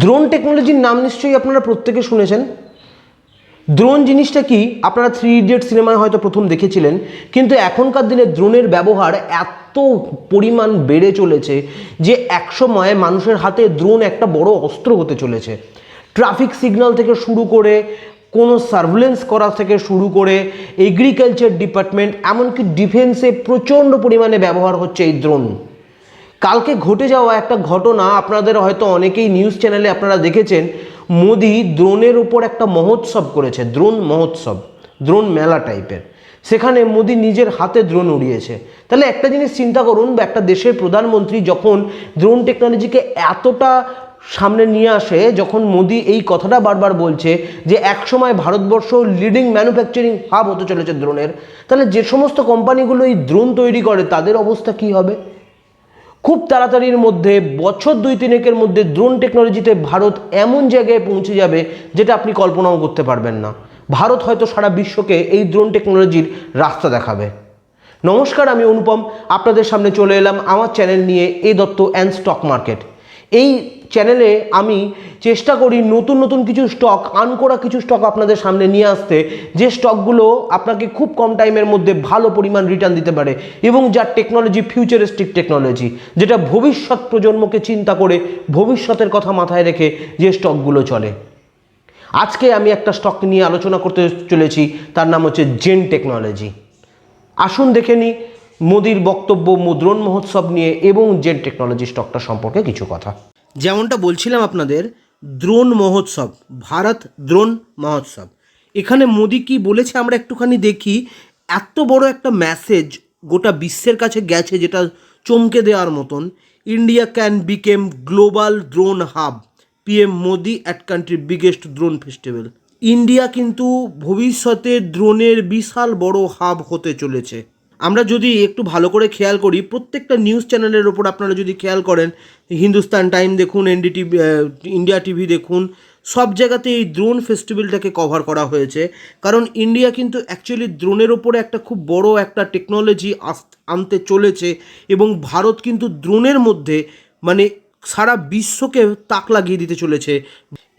Drone টেকনোলজির নাম নিশ্চয়ই আপনারা প্রত্যেকে শুনেছেন। ড্রোন জিনিসটা কি আপনারা 3 ইডিয়ট সিনেমায় হয়তো প্রথম দেখেছিলেন, কিন্তু এখনকার দিনে ড্রোনের ব্যবহার এত পরিমাণ বেড়ে চলেছে যে একসময় মানুষের হাতে ড্রোন একটা বড় অস্ত্র হতে চলেছে। ট্রাফিক সিগন্যাল থেকে শুরু করে কোনো সার্ভেলেন্স করা থেকে শুরু করে এগ্রিকালচার ডিপার্টমেন্ট, এমনকি ডিফেন্সে প্রচণ্ড পরিমাণে ব্যবহার হচ্ছে এই ড্রোন। কালকে ঘটে যাওয়া একটা ঘটনা আপনাদের হয়তো অনেকেই নিউজ চ্যানেলে আপনারা দেখেছেন, মোদি ড্রোনের উপর একটা মহোৎসব করেছে, ড্রোন মহোৎসব, ড্রোন মেলা টাইপের। সেখানে মোদি নিজের হাতে ড্রোন উড়িয়েছে। তাহলে একটা জিনিস চিন্তা করুন, একটা দেশের প্রধানমন্ত্রী যখন ড্রোন টেকনোলজিকে এতটা সামনে নিয়ে আসে, যখন মোদি এই কথাটা বারবার বলছে যে একসময় ভারতবর্ষ লিডিং ম্যানুফ্যাকচারিং হাব হতে চলেছে ড্রোনের, তাহলে যে সমস্ত কোম্পানিগুলো এই ড্রোন তৈরি করে তাদের অবস্থা কি হবে? খুব তাড়াতাড়ির মধ্যে বছর 2-3 মধ্যে ড্রোন টেকনোলজিতে ভারত এমন জায়গায় পৌঁছে যাবে যেটা আপনি কল্পনাও করতে পারবেন না। ভারত হয়তো সারা বিশ্বকে এই ড্রোন টেকনোলজির রাস্তা দেখাবে। নমস্কার, আমি অনুপম, আপনাদের সামনে চলে এলাম আমার চ্যানেল নিয়ে ADutta অ্যান্ড স্টক মার্কেট। এই চ্যানেলে আমি চেষ্টা করি নতুন নতুন কিছু স্টক, আনকোরা কিছু স্টক আপনাদের সামনে নিয়ে আসতে, যে স্টকগুলো আপনাকে খুব কম টাইমের মধ্যে ভালো পরিমাণ রিটার্ন দিতে পারে এবং যার টেকনোলজি ফিউচারিস্টিক টেকনোলজি, যেটা ভবিষ্যৎ প্রজন্মকে চিন্তা করে ভবিষ্যতের কথা মাথায় রেখে যে স্টকগুলো চলে। আজকে আমি একটা স্টক নিয়ে আলোচনা করতে চলেছি, তার নাম হচ্ছে জেন টেকনোলজি। আসুন দেখে নিই মোদির বক্তব্য ড্রোন মহোৎসব নিয়ে এবং জেন টেকনোলজি স্টকটা সম্পর্কে কিছু কথা। যেমনটা বলছিলাম আপনাদের, ড্রোন মহোৎসব, ভারত ড্রোন মহোৎসব, এখানে মোদি কি বলেছে আমরা একটুখানি দেখি। এত বড় একটা মেসেজ গোটা বিশ্বের কাছে গেছে যেটা চমকে দেওয়ার মতন। India can became global drone hub, PM Modi at country biggest drone festival. India কিন্তু ভবিষ্যতে ড্রোনের বিশাল বড় হাব হতে চলেছে। আমরা যদি একটু ভালো করে খেয়াল করি, প্রত্যেকটা নিউজ চ্যানেলের ওপর আপনারা যদি খেয়াল করেন, হিন্দুস্তান টাইম দেখুন, NDTV, ইন্ডিয়া টিভি দেখুন, সব জায়গাতে এই ড্রোন ফেস্টিভ্যালটাকে কভার করা হয়েছে। কারণ ইন্ডিয়া কিন্তু অ্যাকচুয়ালি ড্রোনের ওপরে একটা খুব বড় একটা টেকনোলজি আনতে চলেছে এবং ভারত কিন্তু ড্রোনের মধ্যে মানে সারা বিশ্বকে তাক লাগিয়ে দিতে চলেছে।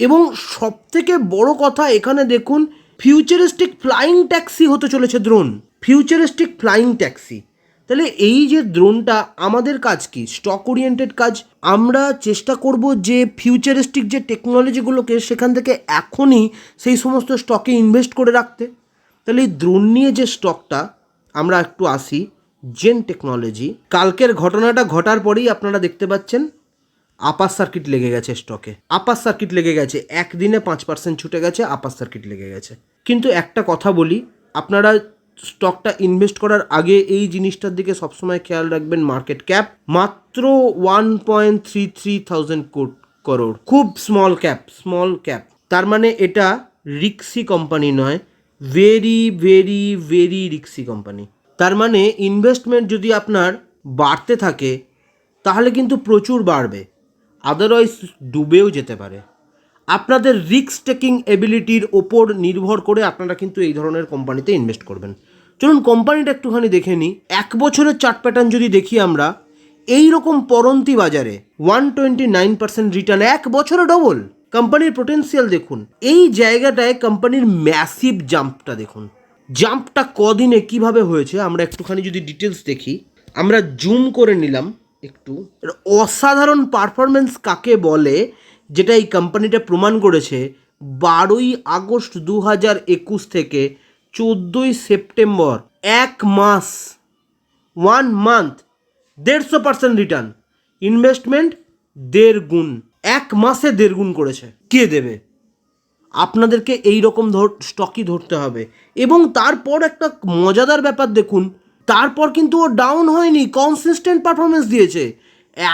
এবং সবথেকে বড় কথা এখানে দেখুন, ফিউচারিস্টিক ফ্লাইং ট্যাক্সি হতে চলেছে ড্রোন, ফিউচারিস্টিক ফ্লাইং ট্যাক্সি। তাহলে এই যে ড্রোনটা, আমাদের কাজ কি? স্টক ওরিয়েন্টেড কাজ। আমরা চেষ্টা করব যে ফিউচারিস্টিক যে টেকনোলজিগুলোকে সেখান থেকে এখনই সেই সমস্ত স্টকে ইনভেস্ট করে রাখতে। তাহলে এই ড্রোন নিয়ে যে স্টকটা, আমরা একটু আসি জেন টেকনোলজি। কালকের ঘটনাটা ঘটার পরেই আপনারা দেখতে পাচ্ছেন আপার সার্কিট লেগে গেছে স্টকে, আপার সার্কিট লেগে গেছে, একদিনে 5% ছুটে গেছে, আপার সার্কিট লেগে গেছে। কিন্তু একটা কথা বলি, আপনারা স্টকটা ইনভেস্ট করার আগে এই জিনিসটার দিকে সবসময় খেয়াল রাখবেন। মার্কেট ক্যাপ মাত্র 1.33 করোড়, খুব স্মল ক্যাপ। তার মানে এটা রিক্সি কোম্পানি নয়, ভেরি ভেরি ভেরি রিক্সি কোম্পানি। তার মানে ইনভেস্টমেন্ট যদি আপনার বাড়তে থাকে তাহলে কিন্তু প্রচুর বাড়বে, আদারওয়াইজ ডুবেও যেতে পারে। আপনাদের রিস্ক টেকিং এবিলিটির ওপর নির্ভর করে আপনারা কিন্তু এই ধরনের কোম্পানিতে ইনভেস্ট করবেন। চলুন কোম্পানিটা একটুখানি দেখে নিই। 1 বছরের চার্ট প্যাটার্ন যদি দেখি আমরা, এই রকম পরন্তি বাজারে 129% রিটার্ন, 1 বছরে ডবল। কোম্পানির পোটেন্সিয়াল দেখুন, এই জায়গাটায় কোম্পানির ম্যাসিভ জাম্পটা দেখুন। জাম্পটা কদিনে কিভাবে হয়েছে আমরা একটুখানি যদি ডিটেলস দেখি, আমরা জুম করে নিলাম একটু। অসাধারণ পারফরমেন্স কাকে বলে, যেটা এই কোম্পানিটা প্রমাণ করেছে 12ই আগস্ট 2021 থেকে 14ই সেপ্টেম্বর, 1 মাস, 1 মান্থ 150% রিটার্ন। ইনভেস্টমেন্ট 1.5 গুণ, 1 মাসে 1.5 গুণ করেছে। কে দেবে? আপনাদেরকে এই রকম স্টকই ধরতে হবে। এবং তারপর একটা মজাদার ব্যাপার দেখুন, তারপর কিন্তু ও ডাউন হয়নি, কনসিস্টেন্ট পারফরমেন্স দিয়েছে।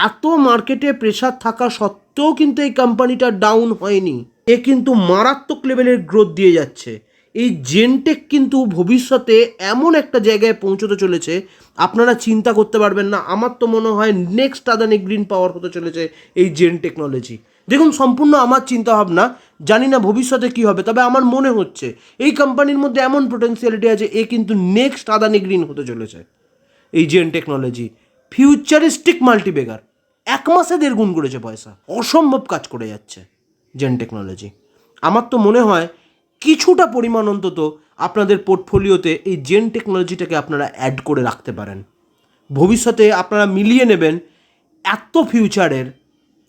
এত মার্কেটে প্রেশার থাকা সত্ত্বেও কিন্তু এই কোম্পানিটা ডাউন হয়নি, এ কিন্তু মারাত্মক লেভেলের গ্রোথ দিয়ে যাচ্ছে। এই জেনটেক কিন্তু ভবিষ্যতে এমন একটা জায়গায় পৌঁছতে চলেছে আপনারা চিন্তা করতে পারবেন না। আমার তো মনে হয় নেক্সট আদানি গ্রিন পাওয়ার হতে চলেছে এই জেন টেকনোলজি। দেখুন, সম্পূর্ণ আমার চিন্তাভাবনা, জানি না ভবিষ্যতে কী হবে, তবে আমার মনে হচ্ছে এই কোম্পানির মধ্যে এমন পোটেন্সিয়ালিটি আছে, এ কিন্তু নেক্সট আদানি গ্রিন হতে চলেছে এই জেন টেকনোলজি। ফিউচারিস্টিক মাল্টিবেগার, 1 মাসে 1.5 গুণ করেছে পয়সা। অসম্ভব কাজ করে যাচ্ছে জেন টেকনোলজি। আমার তো মনে হয় কিছুটা পরিমাণ অন্তত আপনাদের পোর্টফোলিওতে এই জেন টেকনোলজিটাকে আপনারা অ্যাড করে রাখতে পারেন। ভবিষ্যতে আপনারা মিলিয়ে নেবেন, এত ফিউচারের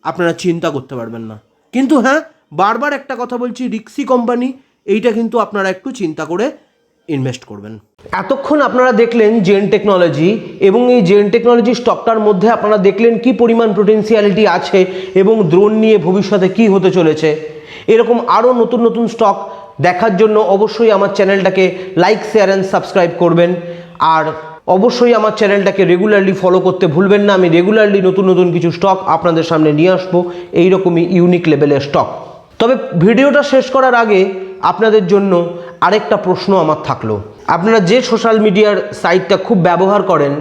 আপনারা চিন্তা করতে পারবেন না। কিন্তু হ্যাঁ, বারবার একটা কথা বলছি, রিক্সি কোম্পানি, এইটা কিন্তু আপনারা একটু চিন্তা করে ইনভেস্ট করবেন। এতক্ষণ আপনারা দেখলেন জেন টেকনোলজি, এবং এই জেন টেকনোলজি স্টকটার মধ্যে আপনারা দেখলেন কি পরিমাণ পোটেনশিয়ালিটি আছে এবং ড্রোন নিয়ে ভবিষ্যতে কি হতে চলেছে। এরকম আরও নতুন নতুন স্টক দেখার জন্য অবশ্যই আমার চ্যানেলটাকে লাইক, শেয়ার অ্যান্ড সাবস্ক্রাইব করবেন। আর অবশ্যই আমার চ্যানেলটাকে রেগুলারলি ফলো করতে ভুলবেন না। আমি রেগুলারলি নতুন নতুন কিছু স্টক আপনাদের সামনে নিয়ে আসবো, এইরকমই ইউনিক লেভেলের স্টক। তবে ভিডিওটা শেষ করার আগে আপনাদের জন্য আরেকটা প্রশ্ন আমার থাকলো। আপনারা যে সোশ্যাল মিডিয়ার সাইটটা খুব ব্যবহার করেন,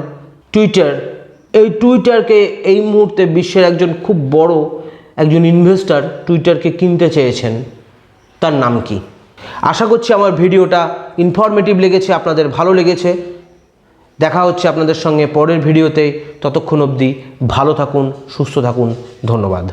টুইটার, এই টুইটারকে এই মুহূর্তে বিশ্বের একজন খুব বড় একজন ইনভেস্টর টুইটারকে কিনতে চেয়েছেন, তার নাম কি? আশা করছি আমার ভিডিওটা ইনফরমেটিভ লেগেছে, আপনাদের ভালো লেগেছে। দেখা হচ্ছে আপনাদের সঙ্গে পরের ভিডিওতে। ততক্ষণ অবধি ভালো থাকুন, সুস্থ থাকুন। ধন্যবাদ।